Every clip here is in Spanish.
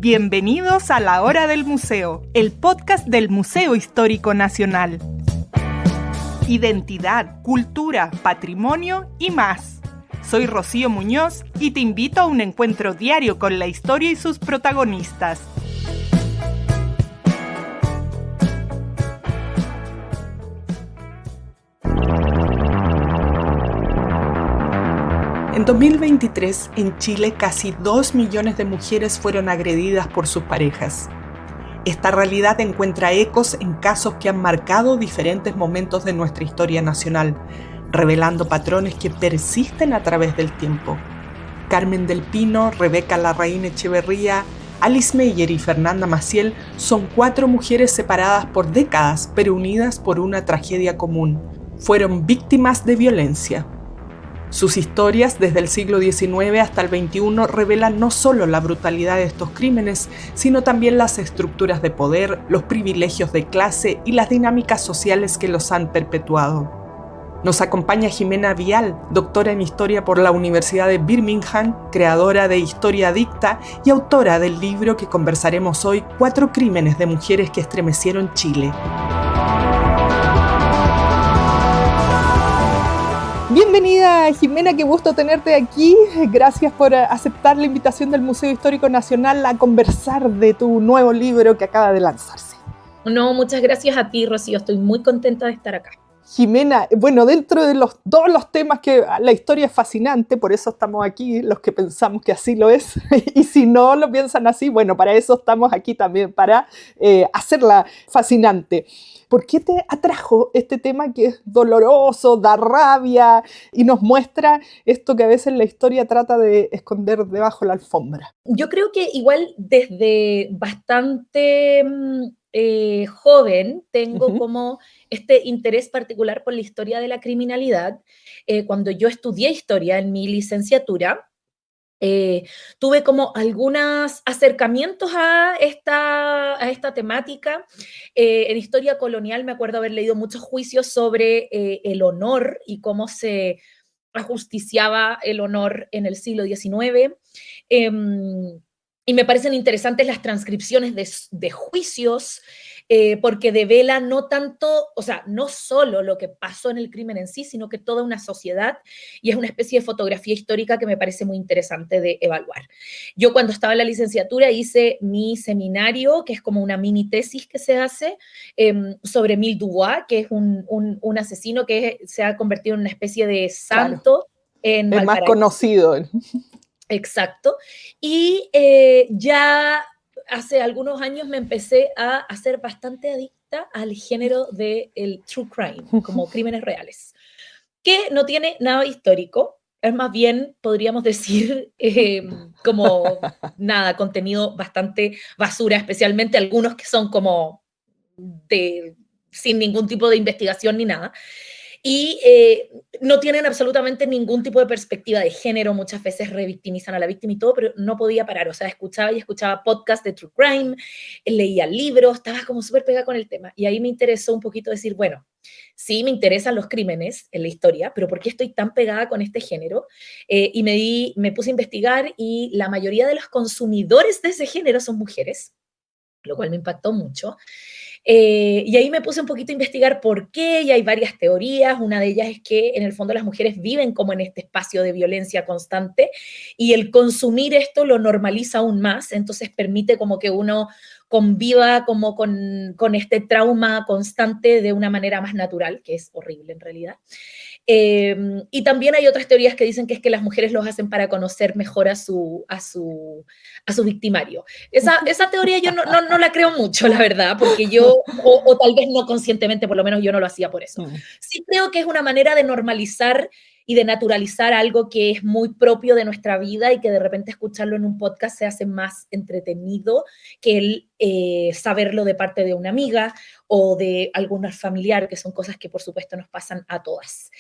Bienvenidos a La Hora del Museo, el podcast del Museo Histórico Nacional. Identidad, cultura, patrimonio y más. Soy Rocío Muñoz y te invito a un encuentro diario con la historia y sus protagonistas. En 2023, en Chile, casi 2 millones de mujeres fueron agredidas por sus parejas. Esta realidad encuentra ecos en casos que han marcado diferentes momentos de nuestra historia nacional, revelando patrones que persisten a través del tiempo. Carmen del Pino, Rebeca Larraín Echeverría, Alice Meyer y Fernanda Maciel son 4 mujeres separadas por décadas, pero unidas por una tragedia común. Fueron víctimas de violencia. Sus historias, desde el siglo XIX hasta el XXI, revelan no solo la brutalidad de estos crímenes, sino también las estructuras de poder, los privilegios de clase y las dinámicas sociales que los han perpetuado. Nos acompaña Jimena Vial, doctora en Historia por la Universidad de Birmingham, creadora de Historia Adicta y autora del libro que conversaremos hoy, 4 crímenes de mujeres que estremecieron Chile. Bienvenida, Jimena, qué gusto tenerte aquí. Gracias por aceptar la invitación del Museo Histórico Nacional a conversar de tu nuevo libro que acaba de lanzarse. No, muchas gracias a ti, Rocío. Estoy muy contenta de estar acá. Jimena, bueno, dentro de todos los temas que la historia es fascinante, por eso estamos aquí, los que pensamos que así lo es, y si no lo piensan así, bueno, para eso estamos aquí también, para hacerla fascinante. ¿Por qué te atrajo este tema que es doloroso, da rabia y nos muestra esto que a veces la historia trata de esconder debajo de la alfombra? Yo creo que igual desde bastante joven tengo como este interés particular por la historia de la criminalidad. Cuando yo estudié historia en mi licenciatura, tuve como algunos acercamientos a esta temática. En historia colonial me acuerdo haber leído muchos juicios sobre el honor y cómo se ajusticiaba el honor en el siglo XIX. Y me parecen interesantes las transcripciones de juicios, porque devela no tanto, o sea, no solo lo que pasó en el crimen en sí, sino que toda una sociedad, y es una especie de fotografía histórica que me parece muy interesante de evaluar. Yo cuando estaba en la licenciatura hice mi seminario, que es como una mini tesis que se hace, sobre Émile Dubois, que es un asesino que se ha convertido en una especie de santo. Claro. En Valparaíso. Es más conocido. Exacto. Y ya hace algunos años me empecé a hacer bastante adicta al género del true crime, como crímenes reales, que no tiene nada histórico, es más bien, podríamos decir, como nada, contenido bastante basura, especialmente algunos que son como sin ningún tipo de investigación ni nada. Y no tienen absolutamente ningún tipo de perspectiva de género, muchas veces revictimizan a la víctima y todo, pero no podía parar, o sea, escuchaba podcasts de True Crime, leía libros, estaba como súper pegada con el tema, y ahí me interesó un poquito decir, bueno, sí me interesan los crímenes en la historia, pero ¿por qué estoy tan pegada con este género? Y me puse a investigar, y la mayoría de los consumidores de ese género son mujeres, lo cual me impactó mucho. Y ahí me puse un poquito a investigar por qué, y hay varias teorías. Una de ellas es que en el fondo las mujeres viven como en este espacio de violencia constante, y el consumir esto lo normaliza aún más, entonces permite como que uno conviva como con este trauma constante de una manera más natural, que es horrible en realidad. Y también hay otras teorías que dicen que es que las mujeres los hacen para conocer mejor a su victimario. Esa teoría yo no la creo mucho, la verdad, porque yo, o tal vez no conscientemente, por lo menos yo no lo hacía por eso. Sí creo que es una manera de normalizar y de naturalizar algo que es muy propio de nuestra vida, y que de repente escucharlo en un podcast se hace más entretenido que el saberlo de parte de una amiga o de algún familiar, que son cosas que por supuesto nos pasan a todas.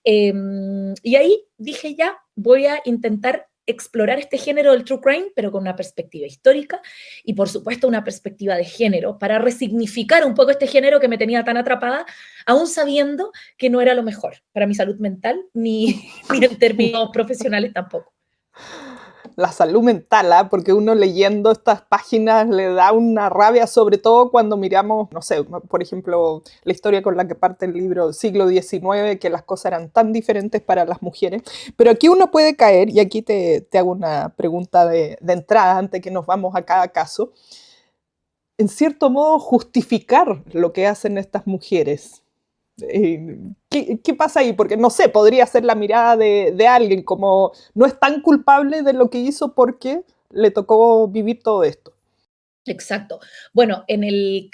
Y ahí dije, ya, voy a intentar explorar este género del true crime, pero con una perspectiva histórica y por supuesto una perspectiva de género, para resignificar un poco este género que me tenía tan atrapada, aún sabiendo que no era lo mejor para mi salud mental, ni en términos profesionales tampoco. la salud mental, ¿eh? Porque uno leyendo estas páginas le da una rabia, sobre todo cuando miramos, no sé, por ejemplo, la historia con la que parte el libro siglo XIX, que las cosas eran tan diferentes para las mujeres. Pero aquí uno puede caer, y aquí te hago una pregunta de entrada antes que nos vamos a cada caso, en cierto modo justificar lo que hacen estas mujeres. ¿Qué pasa ahí? Porque no sé, podría ser la mirada de alguien como no es tan culpable de lo que hizo porque le tocó vivir todo esto. Exacto. Bueno, en el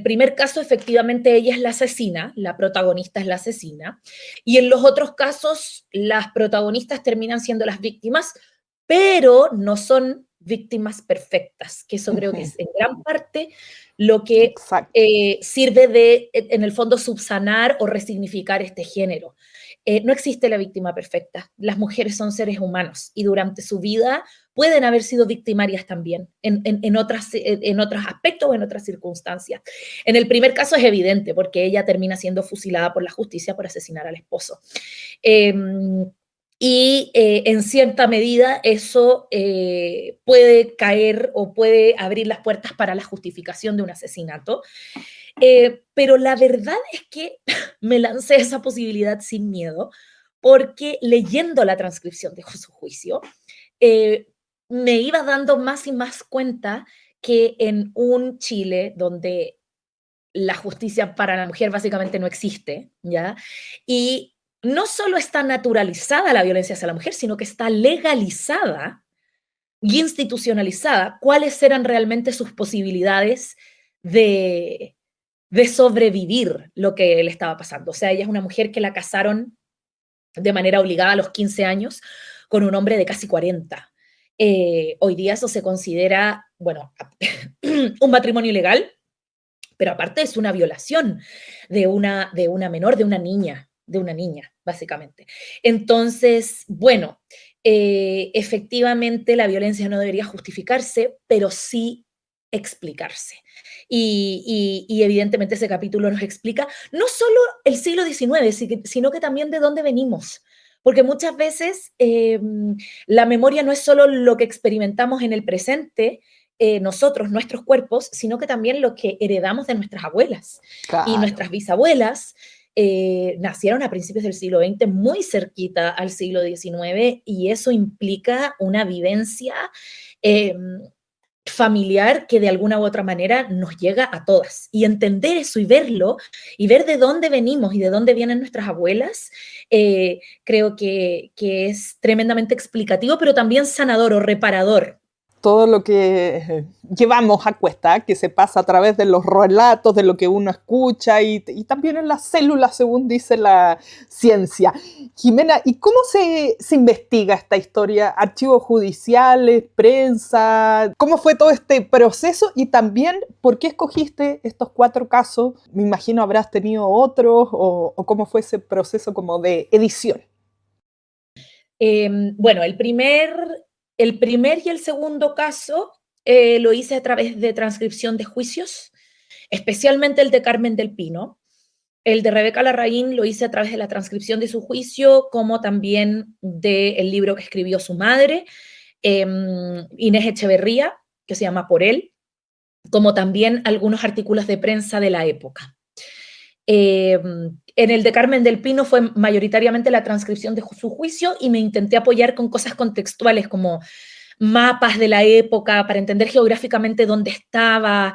primer caso, efectivamente, ella es la asesina, la protagonista es la asesina, y en los otros casos, las protagonistas terminan siendo las víctimas, pero no son víctimas perfectas, que eso creo que es en gran parte lo que Exacto. sirve de, en el fondo, subsanar o resignificar este género. No existe la víctima perfecta. Las mujeres son seres humanos y durante su vida pueden haber sido victimarias también en otros aspectos o en otras circunstancias. En el primer caso es evidente porque ella termina siendo fusilada por la justicia por asesinar al esposo. En cierta medida eso puede caer o puede abrir las puertas para la justificación de un asesinato. Pero la verdad es que me lancé esa posibilidad sin miedo, porque leyendo la transcripción de su juicio, me iba dando más y más cuenta que en un Chile donde la justicia para la mujer básicamente no existe, ¿ya? Y no solo está naturalizada la violencia hacia la mujer, sino que está legalizada y institucionalizada. ¿Cuáles eran realmente sus posibilidades de, de sobrevivir lo que le estaba pasando? O sea, ella es una mujer que la casaron de manera obligada a los 15 años con un hombre de casi 40. Hoy día eso se considera, bueno, un matrimonio ilegal, pero aparte es una violación de una menor, de una niña, básicamente. Entonces, bueno, efectivamente la violencia no debería justificarse, pero sí explicarse. Y evidentemente ese capítulo nos explica no solo el siglo XIX, sino que también de dónde venimos. Porque muchas veces la memoria no es solo lo que experimentamos en el presente, nosotros, nuestros cuerpos, sino que también lo que heredamos de nuestras abuelas. Y Claro. nuestras bisabuelas nacieron a principios del siglo XX, muy cerquita al siglo XIX, y eso implica una vivencia eh, familiar que de alguna u otra manera nos llega a todas. Y entender eso y verlo, y ver de dónde venimos y de dónde vienen nuestras abuelas, creo que es tremendamente explicativo, pero también sanador o reparador. Todo lo que llevamos a cuesta, que se pasa a través de los relatos, de lo que uno escucha y también en las células, según dice la ciencia. Jimena, ¿y cómo se investiga esta historia? ¿Archivos judiciales, prensa? ¿Cómo fue todo este proceso? Y también, ¿por qué escogiste estos 4 casos? Me imagino habrás tenido otros, o cómo fue ese proceso como de edición. Bueno, el primer y el segundo caso lo hice a través de transcripción de juicios, especialmente el de Carmen del Pino. El de Rebeca Larraín lo hice a través de la transcripción de su juicio, como también del libro que escribió su madre, Inés Echeverría, que se llama Por él, como también algunos artículos de prensa de la época. En el de Carmen del Pino fue mayoritariamente la transcripción de su juicio y me intenté apoyar con cosas contextuales como mapas de la época para entender geográficamente dónde estaba,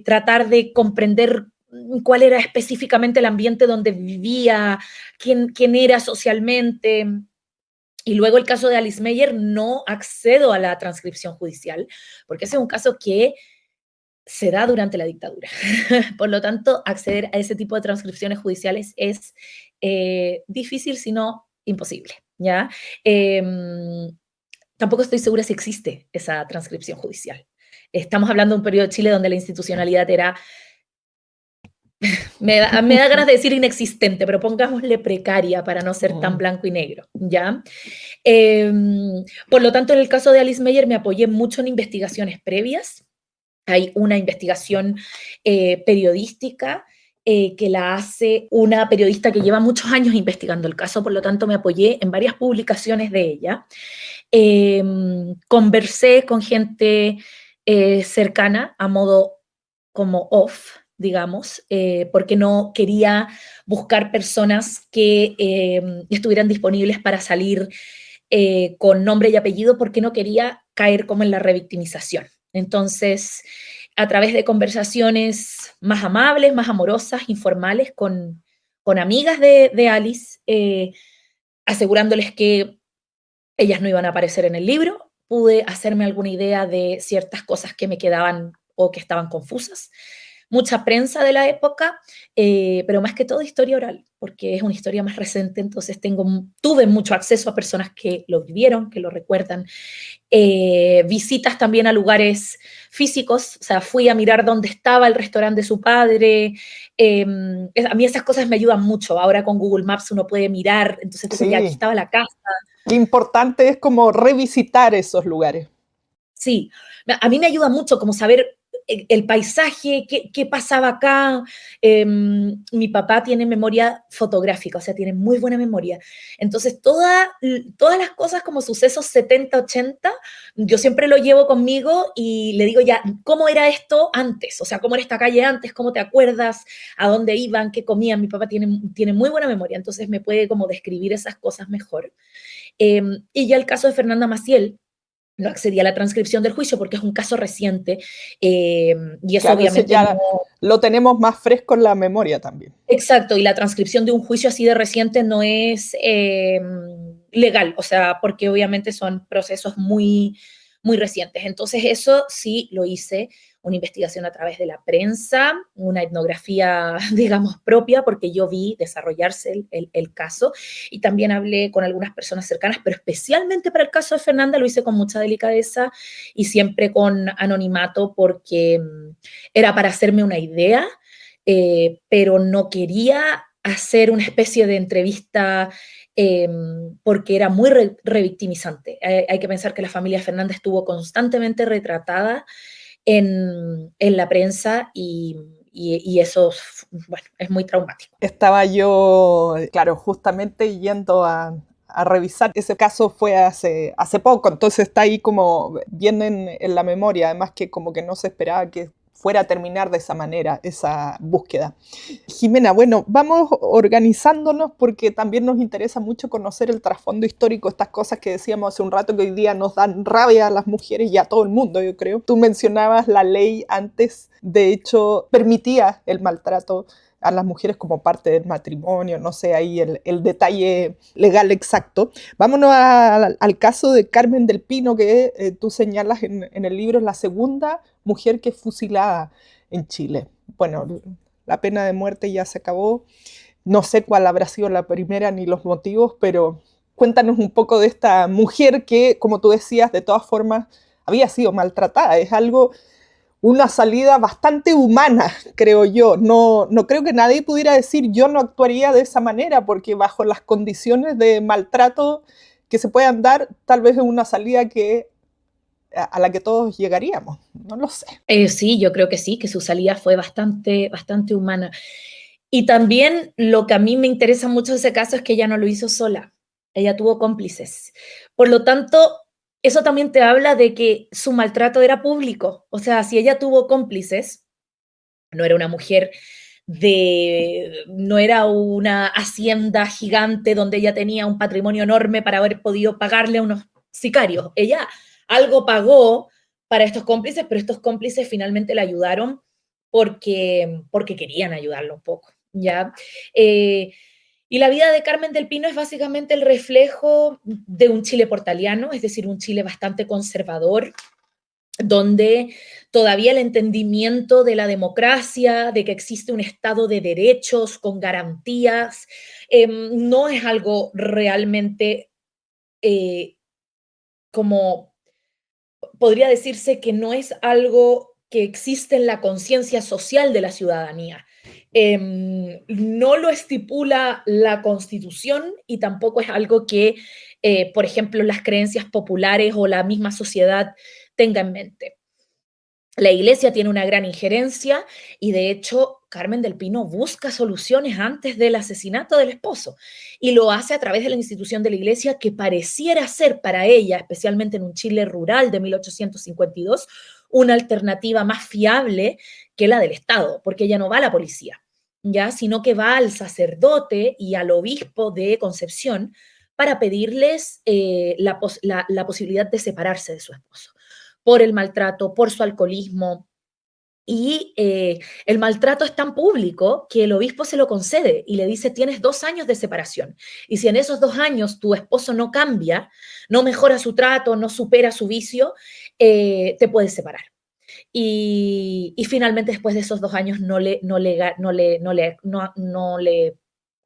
tratar de comprender cuál era específicamente el ambiente donde vivía, quién era socialmente. Y luego el caso de Alice Meyer no accedo a la transcripción judicial, porque ese es un caso que se da durante la dictadura. Por lo tanto, acceder a ese tipo de transcripciones judiciales es difícil, si no imposible, ¿ya? Tampoco estoy segura si existe esa transcripción judicial. Estamos hablando de un periodo de Chile donde la institucionalidad era, me da ganas de decir inexistente, pero pongámosle precaria para no ser tan blanco y negro, ¿ya? Por lo tanto, en el caso de Alice Meyer me apoyé mucho en investigaciones previas. Hay una investigación periodística que la hace una periodista que lleva muchos años investigando el caso, por lo tanto me apoyé en varias publicaciones de ella. Conversé con gente cercana a modo como off, digamos, porque no quería buscar personas que estuvieran disponibles para salir con nombre y apellido, porque no quería caer como en la revictimización. Entonces, a través de conversaciones más amables, más amorosas, informales, con amigas de Alice, asegurándoles que ellas no iban a aparecer en el libro, pude hacerme alguna idea de ciertas cosas que me quedaban o que estaban confusas. Mucha prensa de la época, pero más que todo historia oral, porque es una historia más reciente, entonces tuve mucho acceso a personas que lo vivieron, que lo recuerdan. Visitas también a lugares físicos, o sea, fui a mirar dónde estaba el restaurante de su padre. A mí esas cosas me ayudan mucho. Ahora con Google Maps uno puede mirar, entonces tú ya aquí Sí, estaba la casa. qué importante es como revisitar esos lugares. Sí, a mí me ayuda mucho como saber el paisaje, qué pasaba acá. Mi papá tiene memoria fotográfica, o sea, tiene muy buena memoria. Entonces, todas las cosas como sucesos 70, 80, yo siempre lo llevo conmigo y le digo ya, ¿cómo era esto antes? O sea, ¿cómo era esta calle antes? ¿Cómo te acuerdas? ¿A dónde iban? ¿Qué comían? Mi papá tiene muy buena memoria, entonces me puede como describir esas cosas mejor. Y ya el caso de Fernanda Maciel, no accedí a la transcripción del juicio porque es un caso reciente, y eso Claro, eso obviamente no. ya lo tenemos más fresco en la memoria también. Exacto, y la transcripción de un juicio así de reciente no es legal, o sea, porque obviamente son procesos muy, muy recientes. Entonces eso sí lo hice, una investigación a través de la prensa, una etnografía, digamos, propia, porque yo vi desarrollarse el caso, y también hablé con algunas personas cercanas, pero especialmente para el caso de Fernanda lo hice con mucha delicadeza y siempre con anonimato, porque era para hacerme una idea, pero no quería hacer una especie de entrevista porque era muy revictimizante. Hay que pensar que la familia Fernández estuvo constantemente retratada en la prensa, y eso, bueno, es muy traumático. Estaba yo, claro, justamente yendo a revisar. Ese caso fue hace poco, entonces está ahí como bien en la memoria, además que como que no se esperaba que fuera a terminar de esa manera, esa búsqueda. Jimena, bueno, vamos organizándonos porque también nos interesa mucho conocer el trasfondo histórico, estas cosas que decíamos hace un rato que hoy día nos dan rabia a las mujeres y a todo el mundo, yo creo. Tú mencionabas la ley antes, de hecho, permitía el maltrato a las mujeres como parte del matrimonio, no sé ahí el detalle legal exacto. Vámonos al caso de Carmen del Pino, que tú señalas en el libro, es la segunda mujer que es fusilada en Chile. Bueno, la pena de muerte ya se acabó, no sé cuál habrá sido la primera ni los motivos, pero cuéntanos un poco de esta mujer que, como tú decías, de todas formas había sido maltratada. Es algo, una salida bastante humana, creo yo. No, no creo que nadie pudiera decir yo no actuaría de esa manera, porque bajo las condiciones de maltrato que se puedan dar, tal vez es una salida a la que todos llegaríamos. No lo sé. Sí, yo creo que sí, que su salida fue bastante, bastante humana. Y también lo que a mí me interesa mucho de ese caso es que ella no lo hizo sola, ella tuvo cómplices. Por lo tanto, eso también te habla de que su maltrato era público. O sea, si ella tuvo cómplices, no era una mujer no era una hacienda gigante donde ella tenía un patrimonio enorme para haber podido pagarle a unos sicarios. Ella algo pagó para estos cómplices, pero estos cómplices finalmente la ayudaron porque querían ayudarlo un poco, ¿ya? Y la vida de Carmen del Pino es básicamente el reflejo de un Chile portaliano, es decir, un Chile bastante conservador, donde todavía el entendimiento de la democracia, de que existe un Estado de derechos con garantías, no es algo realmente eh, como, podría decirse que no es algo que existe en la conciencia social de la ciudadanía. No lo estipula la Constitución y tampoco es algo que, por ejemplo, las creencias populares o la misma sociedad tenga en mente. La iglesia tiene una gran injerencia y de hecho Carmen del Pino busca soluciones antes del asesinato del esposo y lo hace a través de la institución de la iglesia que pareciera ser para ella, especialmente en un Chile rural de 1852, una alternativa más fiable que la del Estado, porque ella no va a la policía, ya, sino que va al sacerdote y al obispo de Concepción para pedirles la posibilidad de separarse de su esposo por el maltrato, por su alcoholismo. Y el maltrato es tan público que el obispo se lo concede y le dice, tienes 2 años de separación. Y si en esos 2 años tu esposo no cambia, no mejora su trato, no supera su vicio, te puedes separar. Y finalmente después de esos 2 años no le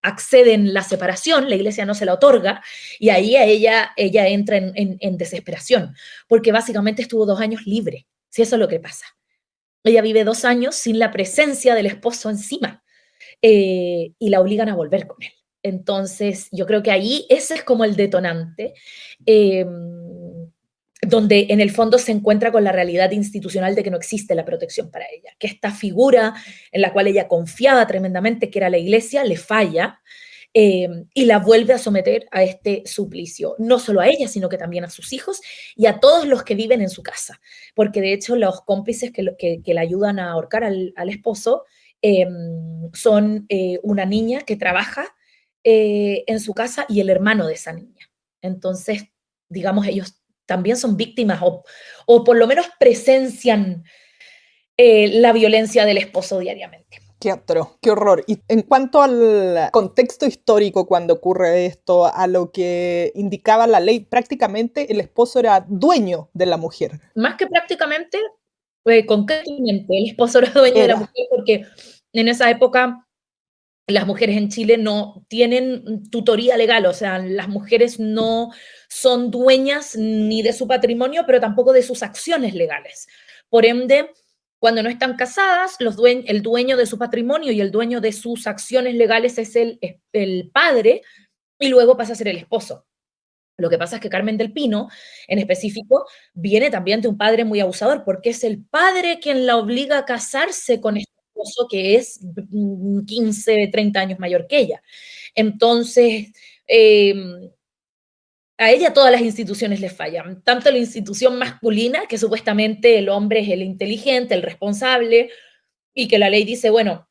acceden la separación, la iglesia no se la otorga, y ahí ella entra en desesperación, porque básicamente estuvo 2 años libre, si eso es lo que pasa. Ella vive 2 años sin la presencia del esposo encima, y la obligan a volver con él. Entonces, yo creo que ahí ese es como el detonante, eh, donde en el fondo se encuentra con la realidad institucional de que no existe la protección para ella, que esta figura en la cual ella confiaba tremendamente, que era la iglesia, le falla, y la vuelve a someter a este suplicio, no solo a ella, sino que también a sus hijos y a todos los que viven en su casa, porque de hecho los cómplices que la ayudan a ahorcar al esposo son una niña que trabaja en su casa y el hermano de esa niña. Entonces, digamos, ellos también son víctimas o por lo menos presencian la violencia del esposo diariamente. Qué atroz, qué horror. Y en cuanto al contexto histórico cuando ocurre esto, a lo que indicaba la ley, prácticamente el esposo era dueño de la mujer. Más que prácticamente, concretamente, el esposo era dueño de la Era. mujer porque en esa época las mujeres en Chile no tienen tutoría legal, o sea, las mujeres no son dueñas ni de su patrimonio, pero tampoco de sus acciones legales. Por ende, cuando no están casadas, el dueño de su patrimonio y el dueño de sus acciones legales es el padre y luego pasa a ser el esposo. Lo que pasa es que Carmen del Pino, en específico, viene también de un padre muy abusador, porque es el padre quien la obliga a casarse con este esposo que es 15, 30 años mayor que ella. Entonces, a ella todas las instituciones le fallan, tanto la institución masculina, que supuestamente el hombre es el inteligente, el responsable, y que la ley dice, bueno,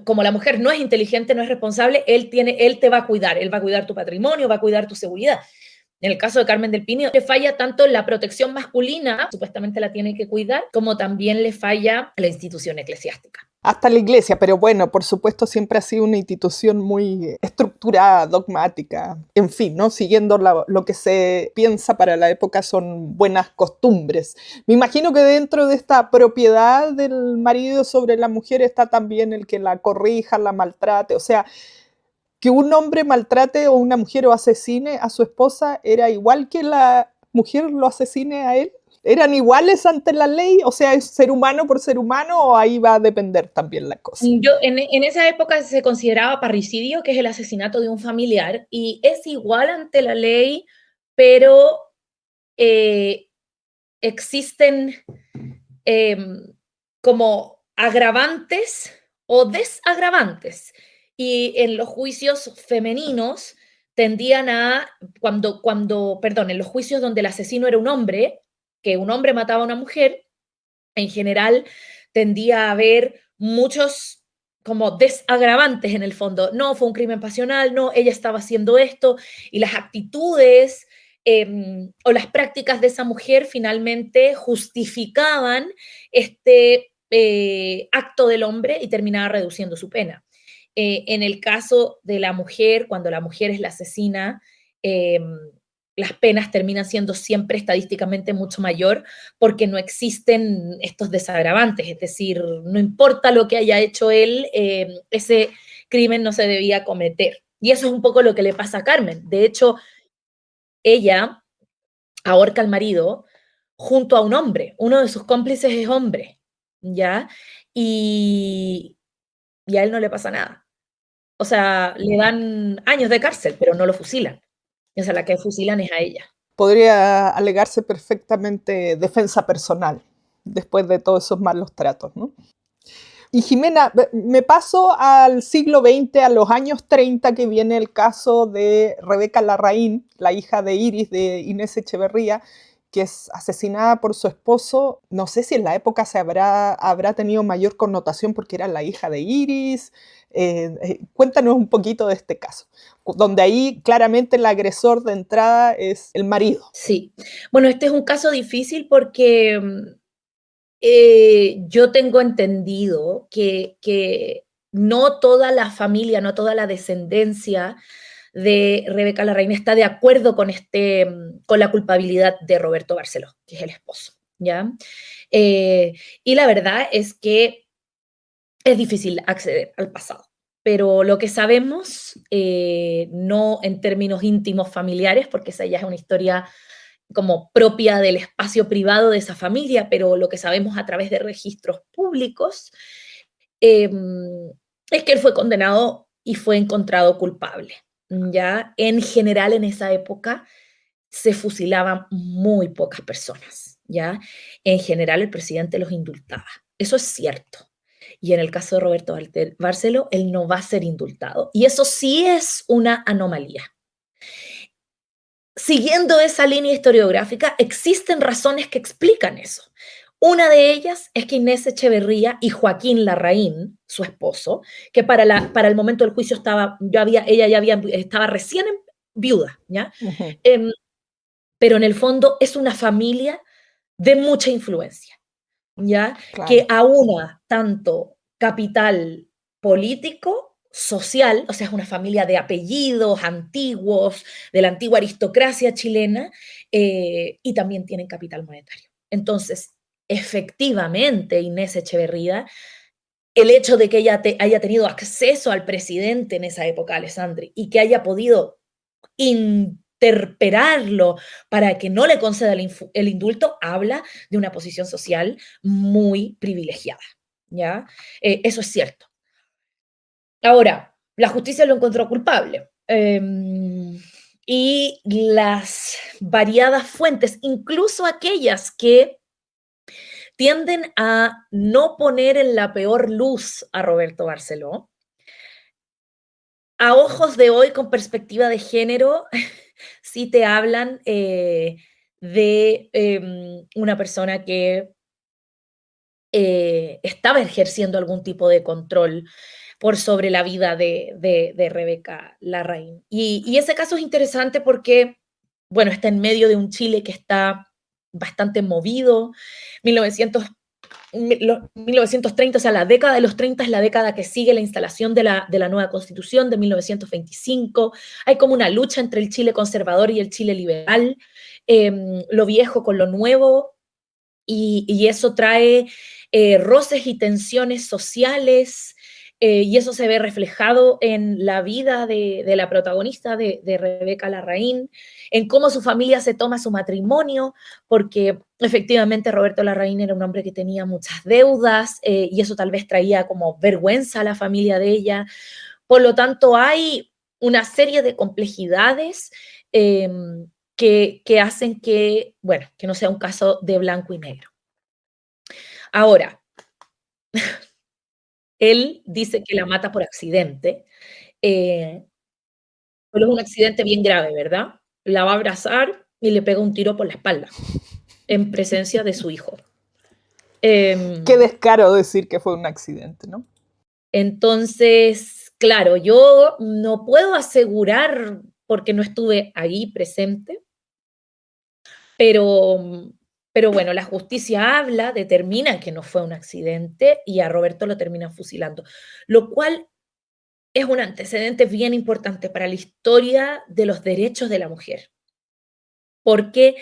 como la mujer no es inteligente, no es responsable, él te va a cuidar, él va a cuidar tu patrimonio, va a cuidar tu seguridad. En el caso de Carmen del Pino, le falla tanto la protección masculina, supuestamente la tiene que cuidar, como también le falla la institución eclesiástica. Hasta la iglesia, pero bueno, por supuesto siempre ha sido una institución muy estructurada, dogmática, en fin, ¿no? Siguiendo lo que se piensa para la época son buenas costumbres. Me imagino que dentro de esta propiedad del marido sobre la mujer está también el que la corrija, la maltrate, o sea, que un hombre maltrate o una mujer o asesine a su esposa era igual que la mujer lo asesine a él. ¿Eran iguales ante la ley? O sea, ¿es ser humano por ser humano o ahí va a depender también la cosa? En esa época se consideraba parricidio, que es el asesinato de un familiar, y es igual ante la ley, pero existen como agravantes o desagravantes. Y en los juicios femeninos tendían a, en los juicios donde el asesino era un hombre, que un hombre mataba a una mujer, en general tendía a haber muchos como desagravantes en el fondo. No, fue un crimen pasional, no, ella estaba haciendo esto, y las actitudes o las prácticas de esa mujer finalmente justificaban este acto del hombre y terminaba reduciendo su pena. En el caso de la mujer, cuando la mujer es la asesina, las penas terminan siendo siempre estadísticamente mucho mayor porque no existen estos desagravantes, es decir, no importa lo que haya hecho él, ese crimen no se debía cometer. Y eso es un poco lo que le pasa a Carmen. De hecho, ella ahorca al marido junto a un hombre, uno de sus cómplices es hombre, ¿ya? Y, y a él no le pasa nada. O sea, le dan años de cárcel, pero no lo fusilan. O sea, la que fusilan es a ella. Podría alegarse perfectamente defensa personal, después de todos esos malos tratos, ¿no? Y Jimena, me paso al siglo XX, a los años 30, que viene el caso de Rebeca Larraín, la hija de Iris, de Inés Echeverría, que es asesinada por su esposo. No sé si en la época habrá tenido mayor connotación porque era la hija de Iris. Cuéntanos un poquito de este caso, donde ahí claramente el agresor de entrada es el marido. Sí, bueno, este es un caso difícil porque yo tengo entendido que no toda la familia, no toda la descendencia de Rebeca Larraín está de acuerdo con, con la culpabilidad de Roberto Barceló, que es el esposo, ¿ya? Y la verdad es que es difícil acceder al pasado, pero lo que sabemos, no en términos íntimos familiares, porque esa ya es una historia como propia del espacio privado de esa familia, pero lo que sabemos a través de registros públicos, es que él fue condenado y fue encontrado culpable. Ya en general en esa época se fusilaban muy pocas personas, ¿ya? En general el presidente los indultaba. Eso es cierto. Y en el caso de Roberto Barceló, él no va a ser indultado. Y eso sí es una anomalía. Siguiendo esa línea historiográfica, existen razones que explican eso. Una de ellas es que Inés Echeverría y Joaquín Larraín, su esposo, que para el momento del juicio estaba recién viuda, ¿ya? Uh-huh. Pero en el fondo es una familia de mucha influencia, ¿ya? Claro. Que aúna tanto capital político, social, o sea, es una familia de apellidos antiguos, de la antigua aristocracia chilena, y también tienen capital monetario. Entonces, efectivamente, Inés Echeverría, el hecho de que ella haya tenido acceso al presidente en esa época, Alessandri, y que haya podido interpelarlo para que no le conceda el indulto, habla de una posición social muy privilegiada, ¿ya? Eso es cierto. Ahora, la justicia lo encontró culpable. Y las variadas fuentes, incluso aquellas que tienden a no poner en la peor luz a Roberto Barceló, a ojos de hoy, con perspectiva de género, sí te hablan de una persona que estaba ejerciendo algún tipo de control por sobre la vida de Rebeca Larraín. Y ese caso es interesante porque, bueno, está en medio de un Chile que está bastante movido. 1930, o sea, la década de los 30 es la década que sigue la instalación de la nueva Constitución de 1925. Hay como una lucha entre el Chile conservador y el Chile liberal, lo viejo con lo nuevo, y eso trae roces y tensiones sociales, y eso se ve reflejado en la vida de la protagonista, de Rebeca Larraín, en cómo su familia se toma su matrimonio, porque efectivamente Roberto Larraín era un hombre que tenía muchas deudas, y eso tal vez traía como vergüenza a la familia de ella. Por lo tanto, hay una serie de complejidades que hacen que, bueno, que no sea un caso de blanco y negro. Ahora, él dice que la mata por accidente, pero es un accidente bien grave, ¿verdad? La va a abrazar y le pega un tiro por la espalda, en presencia de su hijo. Qué descaro decir que fue un accidente, ¿no? Entonces, claro, yo no puedo asegurar, porque no estuve ahí presente, pero bueno, la justicia determina que no fue un accidente y a Roberto lo terminan fusilando, lo cual es un antecedente bien importante para la historia de los derechos de la mujer, porque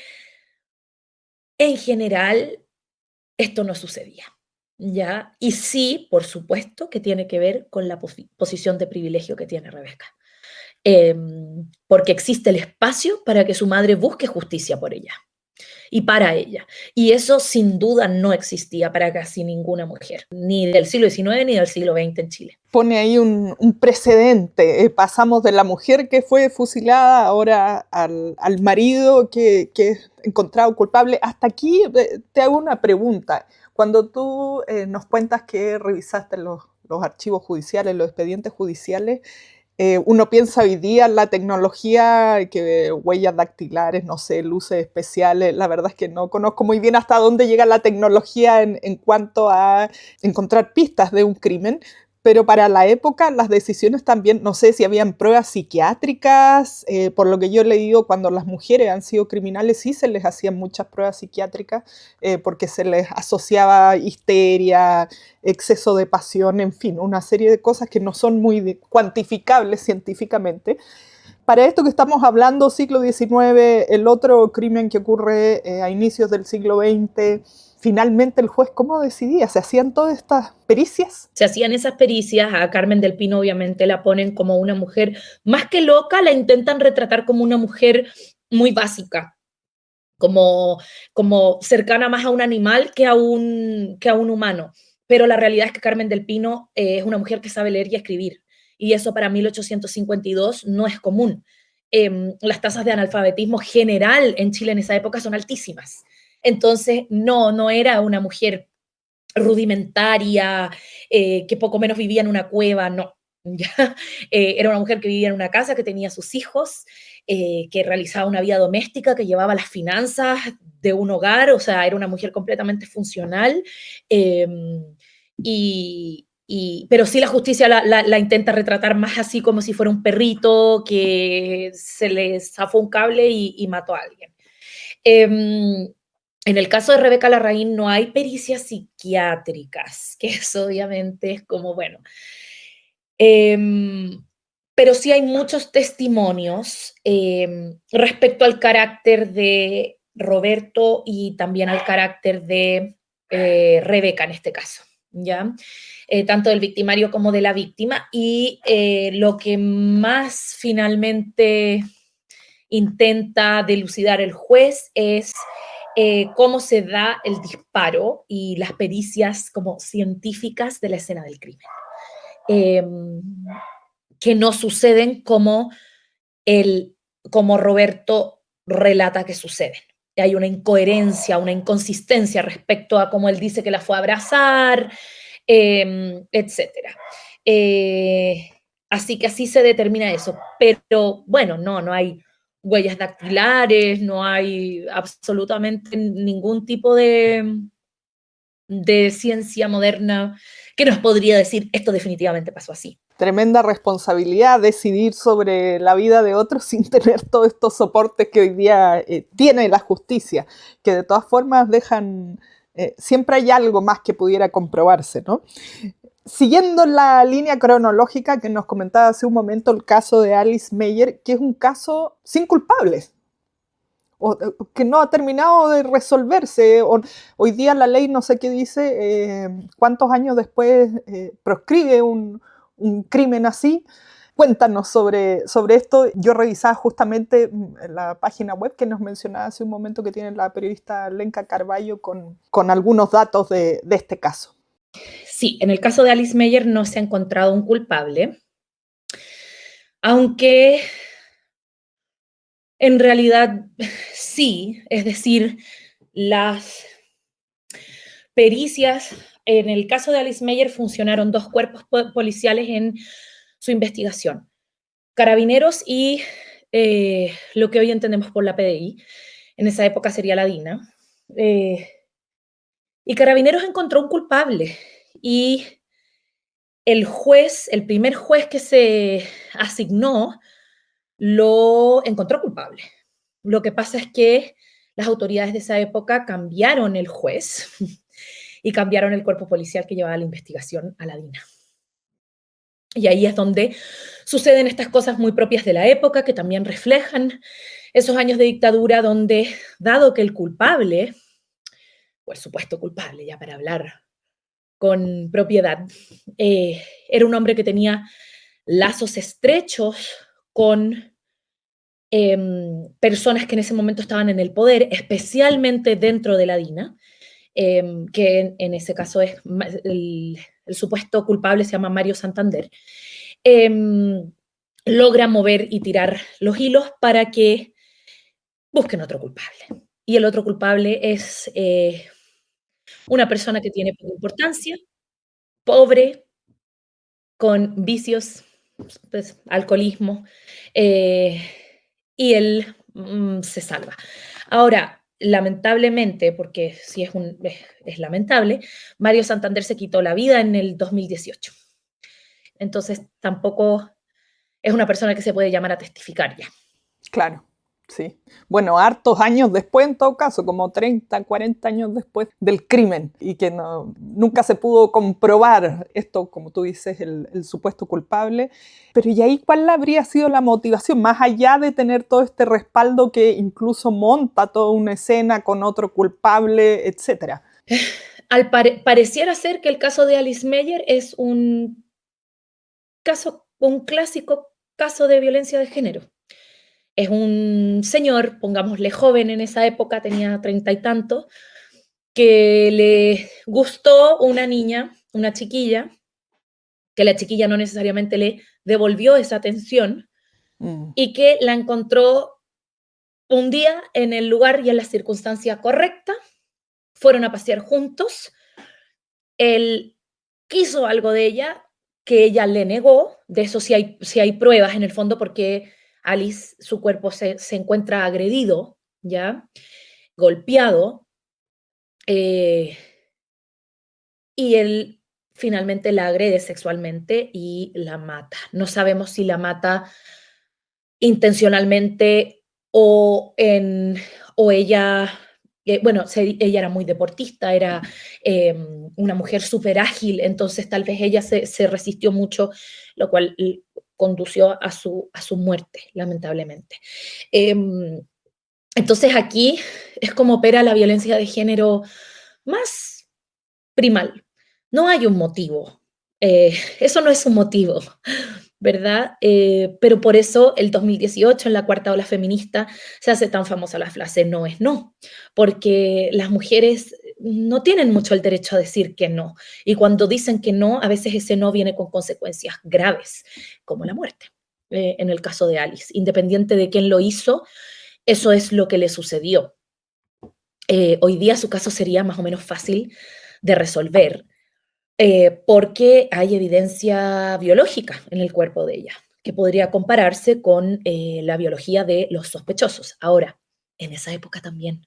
en general esto no sucedía, ¿ya? Y sí, por supuesto, que tiene que ver con la posición de privilegio que tiene Rebeca, porque existe el espacio para que su madre busque justicia por ella. y para ella. Y eso sin duda no existía para casi ninguna mujer, ni del siglo XIX ni del siglo XX en Chile. Pone ahí un precedente. Pasamos de la mujer que fue fusilada ahora al marido que es encontrado culpable. Hasta aquí te hago una pregunta. Cuando tú nos cuentas que revisaste los archivos judiciales, los expedientes judiciales, uno piensa hoy día en la tecnología, que huellas dactilares, no sé, luces especiales. La verdad es que no conozco muy bien hasta dónde llega la tecnología en cuanto a encontrar pistas de un crimen. Pero para la época las decisiones también, no sé si habían pruebas psiquiátricas, por lo que yo he leído, cuando las mujeres han sido criminales sí se les hacían muchas pruebas psiquiátricas porque se les asociaba histeria, exceso de pasión, en fin, una serie de cosas que no son muy cuantificables científicamente. Para esto que estamos hablando, siglo XIX, el otro crimen que ocurre a inicios del siglo XX, finalmente el juez, ¿cómo decidía? ¿Se hacían todas estas pericias? Se hacían esas pericias, a Carmen del Pino obviamente la ponen como una mujer más que loca, la intentan retratar como una mujer muy básica, como cercana más a un animal que a un humano. Pero la realidad es que Carmen del Pino es una mujer que sabe leer y escribir, y eso para 1852 no es común. Las tasas de analfabetismo general en Chile en esa época son altísimas. Entonces, no era una mujer rudimentaria, que poco menos vivía en una cueva, no. ¿Ya? Era una mujer que vivía en una casa, que tenía sus hijos, que realizaba una vida doméstica, que llevaba las finanzas de un hogar, o sea, era una mujer completamente funcional. Eh, pero sí la justicia la intenta retratar más así como si fuera un perrito que se le zafó un cable y mató a alguien. En el caso de Rebeca Larraín no hay pericias psiquiátricas, que eso obviamente es como, bueno, pero sí hay muchos testimonios respecto al carácter de Roberto y también al carácter de Rebeca en este caso, ¿ya? Tanto del victimario como de la víctima, y lo que más finalmente intenta dilucidar el juez es cómo se da el disparo y las pericias como científicas de la escena del crimen, eh, que no suceden como Roberto relata que suceden. Hay una incoherencia, una inconsistencia respecto a cómo él dice que la fue a abrazar, etc. Así que así se determina eso. Pero bueno, no hay huellas dactilares, no hay absolutamente ningún tipo de ciencia moderna que nos podría decir esto definitivamente pasó así. Tremenda responsabilidad decidir sobre la vida de otros sin tener todos estos soportes que hoy día tiene la justicia, que de todas formas dejan, siempre hay algo más que pudiera comprobarse, ¿no? Siguiendo la línea cronológica que nos comentaba hace un momento, el caso de Alice Meyer, que es un caso sin culpables, o que no ha terminado de resolverse. Hoy día la ley no sé qué dice, cuántos años después proscribe un crimen así. Cuéntanos sobre esto. Yo revisaba justamente en la página web que nos mencionaba hace un momento, que tiene la periodista Lenka Carballo con algunos datos de este caso. Sí, en el caso de Alice Meyer no se ha encontrado un culpable, aunque en realidad sí, es decir, las pericias, en el caso de Alice Meyer funcionaron dos cuerpos policiales en su investigación, Carabineros y lo que hoy entendemos por la PDI, en esa época sería la DINA, y Carabineros encontró un culpable, y el juez, el primer juez que se asignó, lo encontró culpable. Lo que pasa es que las autoridades de esa época cambiaron el juez y cambiaron el cuerpo policial que llevaba la investigación a la DINA. Y ahí es donde suceden estas cosas muy propias de la época, que también reflejan esos años de dictadura donde, dado que el culpable, o el supuesto culpable, ya para hablar con propiedad, era un hombre que tenía lazos estrechos con personas que en ese momento estaban en el poder, especialmente dentro de la DINA, que en ese caso es el supuesto culpable se llama Mario Santander, logra mover y tirar los hilos para que busquen otro culpable. Y el otro culpable es una persona que tiene poca importancia, pobre, con vicios, pues, alcoholismo, y él se salva. Ahora, lamentablemente, porque sí es lamentable, Mario Santander se quitó la vida en el 2018. Entonces, tampoco es una persona que se puede llamar a testificar ya. Claro, sí. Bueno, hartos años después, en todo caso, como 30, 40 años después del crimen, y que nunca se pudo comprobar esto, como tú dices, el supuesto culpable. Pero ¿y ahí cuál habría sido la motivación? Más allá de tener todo este respaldo que incluso monta toda una escena con otro culpable, etcétera. Pareciera ser que el caso de Alice Meyer es un clásico caso de violencia de género. Es un señor, pongámosle joven en esa época, tenía 30 y tantos, que le gustó una niña, una chiquilla, que la chiquilla no necesariamente le devolvió esa atención y que la encontró un día en el lugar y en la circunstancia correcta, fueron a pasear juntos, él quiso algo de ella que ella le negó, de eso sí hay pruebas en el fondo porque Alice, su cuerpo se encuentra agredido, ¿ya? Golpeado, y él finalmente la agrede sexualmente y la mata. No sabemos si la mata intencionalmente o ella, bueno, ella era muy deportista, era una mujer súper ágil, entonces tal vez ella se resistió mucho, lo cual condució a su muerte, lamentablemente. Entonces aquí es como opera la violencia de género más primal. No hay un motivo. Eso no es un motivo, ¿verdad? Pero por eso el 2018 en la cuarta ola feminista se hace tan famosa la frase no es no, porque las mujeres no tienen mucho el derecho a decir que no. Y cuando dicen que no, a veces ese no viene con consecuencias graves, como la muerte, en el caso de Alice. Independiente de quién lo hizo, eso es lo que le sucedió. Hoy día su caso sería más o menos fácil de resolver, porque hay evidencia biológica en el cuerpo de ella, que podría compararse con la biología de los sospechosos. Ahora, en esa época también.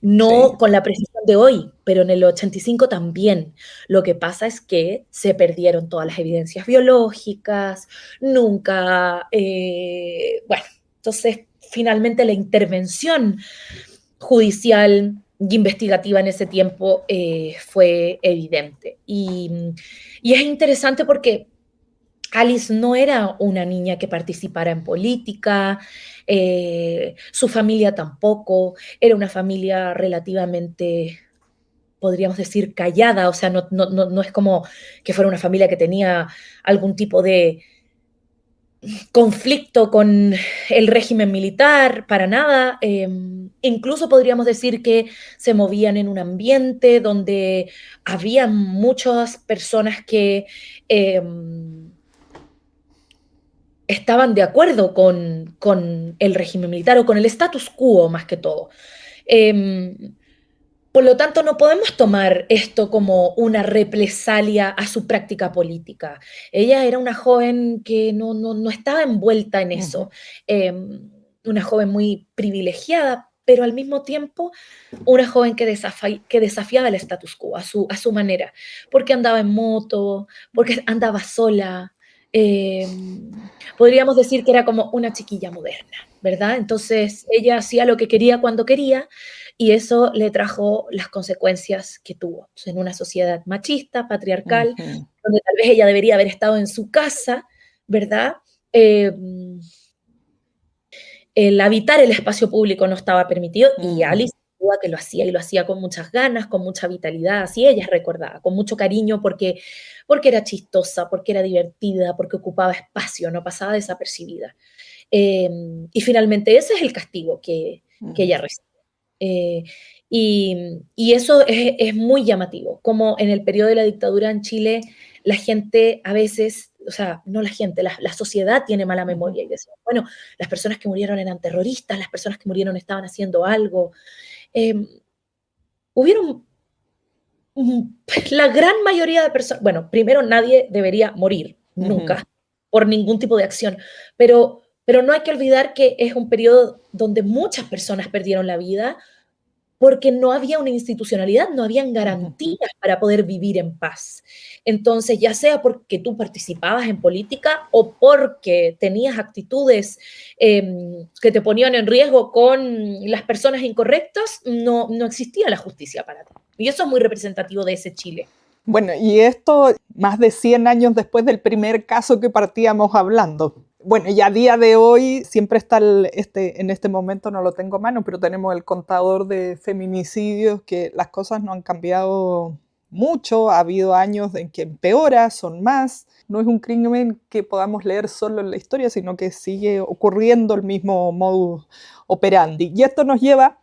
No Sí. con la precisión de hoy, pero en el 85 también. Lo que pasa es que se perdieron todas las evidencias biológicas, nunca, bueno, entonces finalmente la intervención judicial y investigativa en ese tiempo fue evidente. Y es interesante porque Alice no era una niña que participara en política, su familia tampoco, era una familia relativamente, podríamos decir, callada, o sea, no es como que fuera una familia que tenía algún tipo de conflicto con el régimen militar, para nada. Incluso podríamos decir que se movían en un ambiente donde había muchas personas que estaban de acuerdo con el régimen militar o con el status quo más que todo. Por lo tanto, no podemos tomar esto como una represalia a su práctica política. Ella era una joven que no estaba envuelta en eso, una joven muy privilegiada, pero al mismo tiempo una joven que desafiaba el status quo a su manera, porque andaba en moto, porque andaba sola. Podríamos decir que era como una chiquilla moderna, ¿verdad? Entonces ella hacía lo que quería cuando quería y eso le trajo las consecuencias que tuvo. Entonces, en una sociedad machista, patriarcal, donde tal vez ella debería haber estado en su casa, ¿verdad? El habitar el espacio público no estaba permitido y Alice que lo hacía y lo hacía con muchas ganas, con mucha vitalidad, así ella es recordada, con mucho cariño porque era chistosa, porque era divertida, porque ocupaba espacio, no pasaba desapercibida. Y finalmente ese es el castigo que ella recibe. Y eso es muy llamativo, como en el periodo de la dictadura en Chile, la gente a veces, o sea, no la gente, la sociedad tiene mala memoria y decía, bueno, las personas que murieron eran terroristas, las personas que murieron estaban haciendo algo. Hubieron la gran mayoría de personas, bueno, primero nadie debería morir, nunca, por ningún tipo de acción, pero no hay que olvidar que es un periodo donde muchas personas perdieron la vida porque no había una institucionalidad, no habían garantías para poder vivir en paz. Entonces, ya sea porque tú participabas en política o porque tenías actitudes que te ponían en riesgo con las personas incorrectas, no existía la justicia para ti. Y eso es muy representativo de ese Chile. Bueno, y esto más de 100 años después del primer caso que partíamos hablando. Bueno, y a día de hoy siempre está en este momento no lo tengo a mano, pero tenemos el contador de feminicidios, que las cosas no han cambiado mucho, ha habido años en que empeora, son más. No es un crimen que podamos leer solo en la historia, sino que sigue ocurriendo el mismo modus operandi. Y esto nos lleva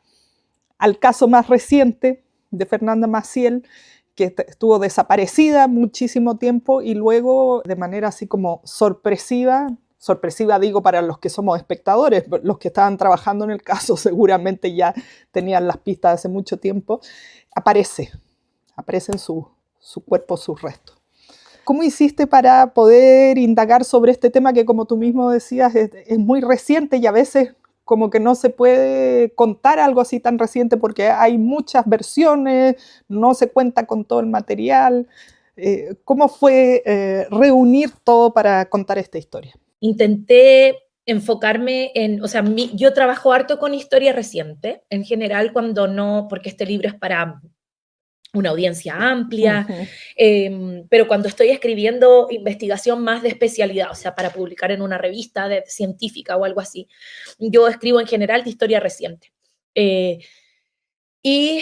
al caso más reciente de Fernanda Maciel, que estuvo desaparecida muchísimo tiempo y luego de manera así como sorpresiva digo para los que somos espectadores, los que estaban trabajando en el caso seguramente ya tenían las pistas hace mucho tiempo, aparecen su cuerpo, sus restos. ¿Cómo hiciste para poder indagar sobre este tema que, como tú mismo decías, es muy reciente y a veces como que no se puede contar algo así tan reciente porque hay muchas versiones, no se cuenta con todo el material? ¿Cómo fue reunir todo para contar esta historia? Intenté enfocarme o sea, yo trabajo harto con historia reciente, en general cuando no, porque este libro es para una audiencia amplia, pero cuando estoy escribiendo investigación más de especialidad, o sea, para publicar en una revista científica o algo así, yo escribo en general de historia reciente. Y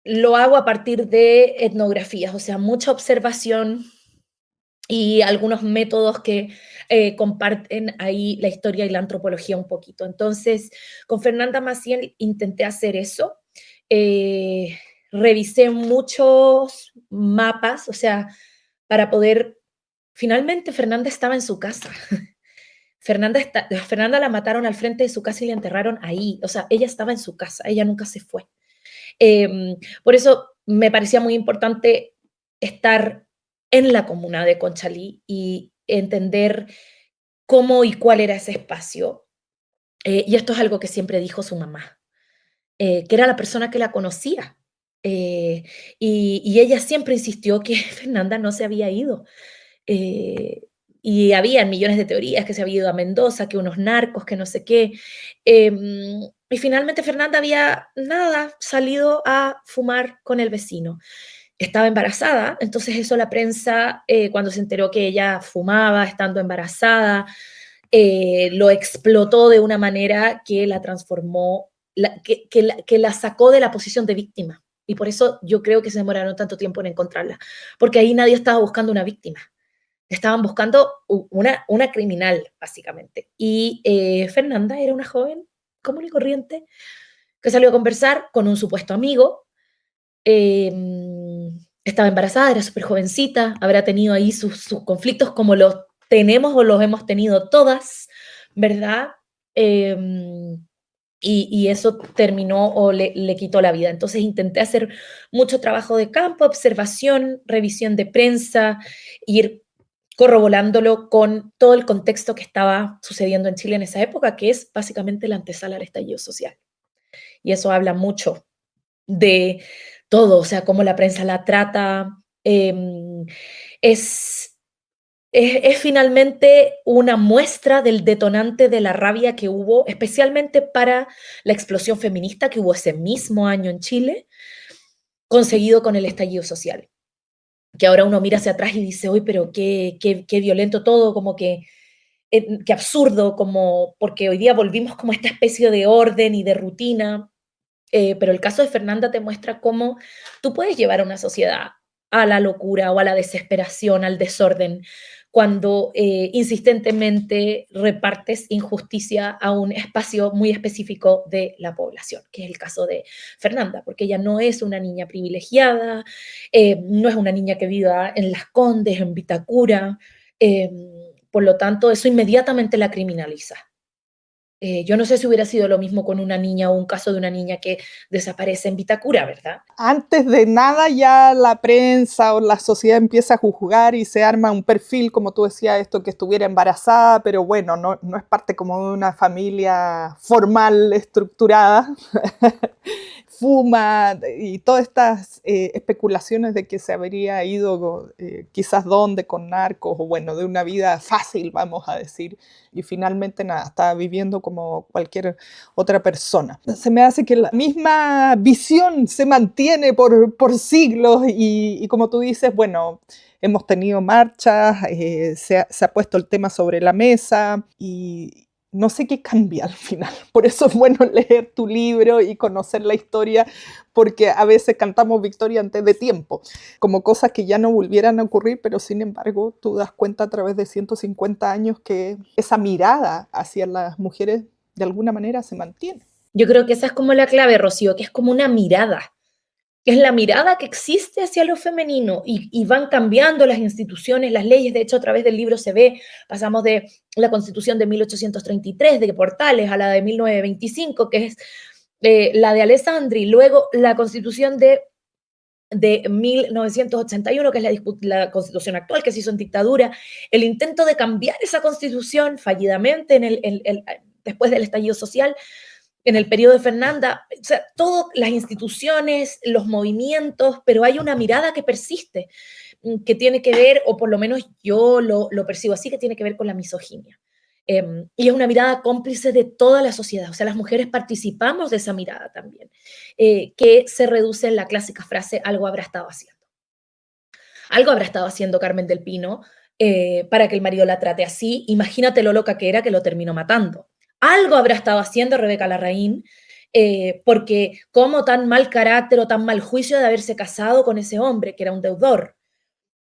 lo hago a partir de etnografías, o sea, mucha observación y algunos métodos que comparten ahí la historia y la antropología un poquito. Entonces, con Fernanda Maciel intenté hacer eso. Revisé muchos mapas, o sea, para poder... Finalmente, Fernanda estaba en su casa. Fernanda la mataron al frente de su casa y la enterraron ahí. O sea, ella estaba en su casa, ella nunca se fue. Por eso me parecía muy importante estar en la comuna de Conchalí y entender cómo y cuál era ese espacio. Y esto es algo que siempre dijo su mamá, que era la persona que la conocía. Y ella siempre insistió que Fernanda no se había ido. Y había millones de teorías, que se había ido a Mendoza, que unos narcos, que no sé qué. Y finalmente Fernanda había, salido a fumar con el vecino. Estaba embarazada, entonces eso la prensa, cuando se enteró que ella fumaba estando embarazada, lo explotó de una manera que la transformó, que la sacó de la posición de víctima. Y por eso yo creo que se demoraron tanto tiempo en encontrarla, porque ahí nadie estaba buscando una víctima. Estaban buscando una criminal, básicamente. Y Fernanda era una joven común y corriente que salió a conversar con un supuesto amigo. Estaba embarazada, era súper jovencita, habrá tenido ahí sus conflictos como los tenemos o los hemos tenido todas, ¿verdad? Y eso terminó o le quitó la vida. Entonces intenté hacer mucho trabajo de campo, observación, revisión de prensa, ir corroborándolo con todo el contexto que estaba sucediendo en Chile en esa época, que es básicamente la antesala al estallido social. Y eso habla mucho de todo, o sea, cómo la prensa la trata. Es finalmente una muestra del detonante de la rabia que hubo, especialmente para la explosión feminista que hubo ese mismo año en Chile, conseguido con el estallido social. Que ahora uno mira hacia atrás y dice, uy, pero qué violento todo, como que absurdo, como porque hoy día volvimos como a esta especie de orden y de rutina, pero el caso de Fernanda te muestra cómo tú puedes llevar a una sociedad a la locura o a la desesperación, al desorden, cuando insistentemente repartes injusticia a un espacio muy específico de la población, que es el caso de Fernanda, porque ella no es una niña privilegiada, no es una niña que viva en Las Condes, en Vitacura, por lo tanto, eso inmediatamente la criminaliza. Yo no sé si hubiera sido lo mismo con una niña o un caso de una niña que desaparece en Vitacura, ¿verdad? Antes de nada ya la prensa o la sociedad empieza a juzgar y se arma un perfil, como tú decías, esto que estuviera embarazada, pero bueno, no es parte como de una familia formal, estructurada. Fuma y todas estas especulaciones de que se habría ido quizás dónde con narcos o bueno, de una vida fácil, vamos a decir, y finalmente nada, está viviendo como cualquier otra persona. Se me hace que la misma visión se mantiene por siglos y como tú dices, bueno, hemos tenido marchas, se ha puesto el tema sobre la mesa y no sé qué cambia al final. Por eso es bueno leer tu libro y conocer la historia, porque a veces cantamos victoria antes de tiempo, como cosas que ya no volvieran a ocurrir, pero sin embargo tú das cuenta a través de 150 años que esa mirada hacia las mujeres de alguna manera se mantiene. Yo creo que esa es como la clave, Rocío, que es como una mirada. Es la mirada que existe hacia lo femenino y van cambiando las instituciones, las leyes. De hecho, a través del libro se ve, pasamos de la Constitución de 1833 de Portales a la de 1925, que es la de Alessandri, luego la Constitución de 1981, que es la Constitución actual que se hizo en dictadura, el intento de cambiar esa Constitución fallidamente después del estallido social, en el periodo de Fernanda, o sea, todas las instituciones, los movimientos, pero hay una mirada que persiste, que tiene que ver, o por lo menos yo lo percibo así, que tiene que ver con la misoginia. Y es una mirada cómplice de toda la sociedad, o sea, las mujeres participamos de esa mirada también, que se reduce en la clásica frase, algo habrá estado haciendo. Algo habrá estado haciendo Carmen del Pino para que el marido la trate así, imagínate lo loca que era que lo terminó matando. Algo habrá estado haciendo Rebeca Larraín, porque como tan mal carácter o tan mal juicio de haberse casado con ese hombre, que era un deudor,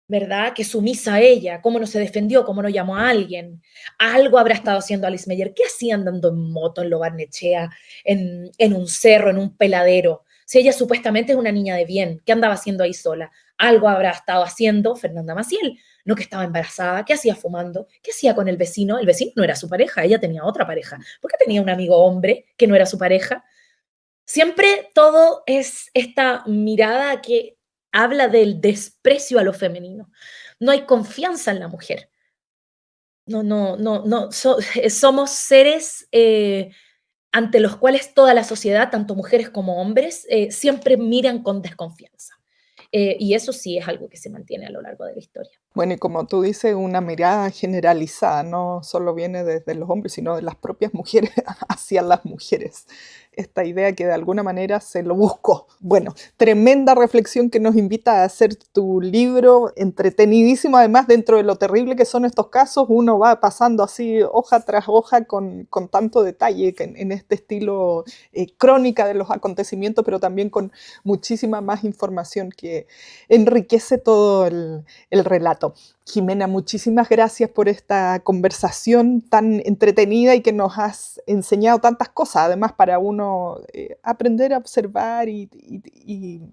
¿verdad? Que sumisa a ella, cómo no se defendió, cómo no llamó a alguien. Algo habrá estado haciendo Alice Meyer. ¿Qué hacía andando en moto en Lo Barnechea, en un cerro, en un peladero? Si ella supuestamente es una niña de bien, ¿qué andaba haciendo ahí sola? Algo habrá estado haciendo Fernanda Maciel. No, que estaba embarazada, ¿qué hacía fumando? ¿Qué hacía con el vecino? El vecino no era su pareja, ella tenía otra pareja. ¿Por qué tenía un amigo hombre que no era su pareja? Siempre todo es esta mirada que habla del desprecio a lo femenino. No hay confianza en la mujer. Somos seres ante los cuales toda la sociedad, tanto mujeres como hombres, siempre miran con desconfianza. Y eso sí es algo que se mantiene a lo largo de la historia. Bueno, y como tú dices, una mirada generalizada, no solo viene desde los hombres, sino de las propias mujeres hacia las mujeres. Esta idea que de alguna manera se lo buscó. Bueno, tremenda reflexión que nos invita a hacer tu libro, entretenidísimo además dentro de lo terrible que son estos casos. Uno va pasando así hoja tras hoja con tanto detalle en este estilo crónica de los acontecimientos, pero también con muchísima más información que enriquece todo el relato. Jimena, muchísimas gracias por esta conversación tan entretenida y que nos has enseñado tantas cosas, además para uno aprender a observar y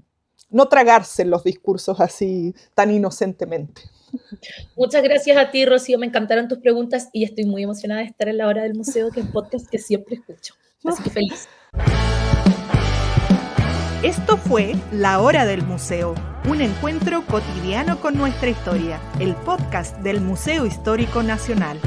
no tragarse los discursos así tan inocentemente. Muchas gracias a ti, Rocío, me encantaron tus preguntas y estoy muy emocionada de estar en La Hora del Museo, que es un podcast que siempre escucho, así que feliz. Esto fue La Hora del Museo, un encuentro cotidiano con nuestra historia, el podcast del Museo Histórico Nacional.